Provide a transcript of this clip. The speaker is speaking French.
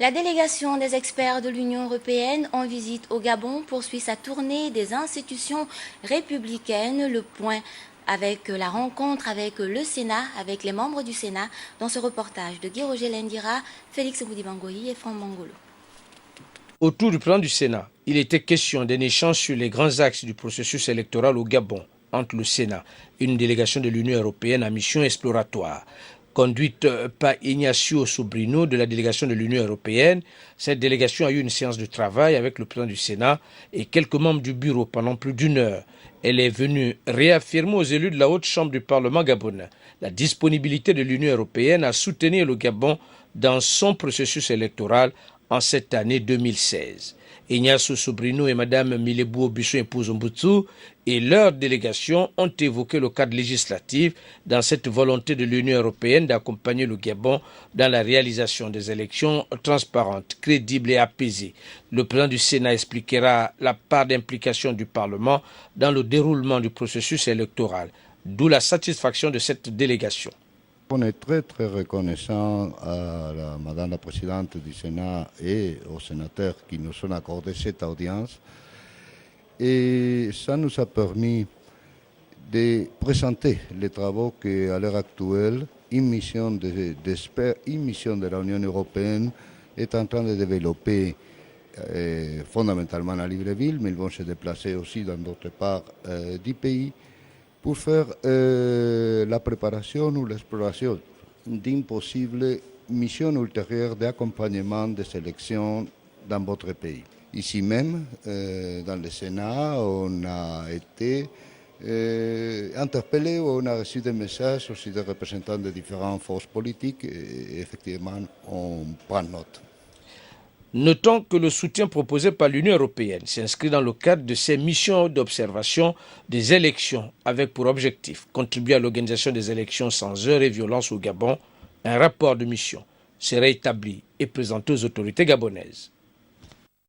La délégation des experts de l'Union européenne en visite au Gabon poursuit sa tournée des institutions républicaines. Le point avec la rencontre avec le Sénat, avec les membres du Sénat, dans ce reportage de Guy Roger Lendira, Félix Boudibangoyi et Franck Mangolo. Autour du plan du Sénat, il était question d'un échange sur les grands axes du processus électoral au Gabon, entre le Sénat et une délégation de l'Union européenne à mission exploratoire. Conduite par Ignacio Sobrino de la délégation de l'Union européenne, cette délégation a eu une séance de travail avec le président du Sénat et quelques membres du bureau pendant plus d'une heure. Elle est venue réaffirmer aux élus de la haute chambre du Parlement gabonais la disponibilité de l'Union européenne à soutenir le Gabon dans son processus électoral en cette année 2016. Ignacio Sobrino et Mme Milebou Obiso Mpouzombutsu et leur délégation ont évoqué le cadre législatif dans cette volonté de l'Union européenne d'accompagner le Gabon dans la réalisation des élections transparentes, crédibles et apaisées. Le président du Sénat expliquera la part d'implication du Parlement dans le déroulement du processus électoral, d'où la satisfaction de cette délégation. On est très reconnaissant à Madame la Présidente du Sénat et aux sénateurs qui nous ont accordé cette audience. Et ça nous a permis de présenter les travaux qu'à l'heure actuelle, une mission d'experts, une mission de l'Union européenne est en train de développer fondamentalement à Libreville, mais ils vont se déplacer aussi dans d'autres parts du pays, pour faire la préparation ou l'exploration d'une possible mission ultérieure d'accompagnement des élections dans votre pays. Ici même, dans le Sénat, on a été interpellé, on a reçu des messages aussi des représentants de différentes forces politiques et effectivement, on prend note. Notons que le soutien proposé par l'Union européenne s'inscrit dans le cadre de ses missions d'observation des élections avec pour objectif contribuer à l'organisation des élections sans heurts et violence au Gabon. Un rapport de mission sera établi et présenté aux autorités gabonaises.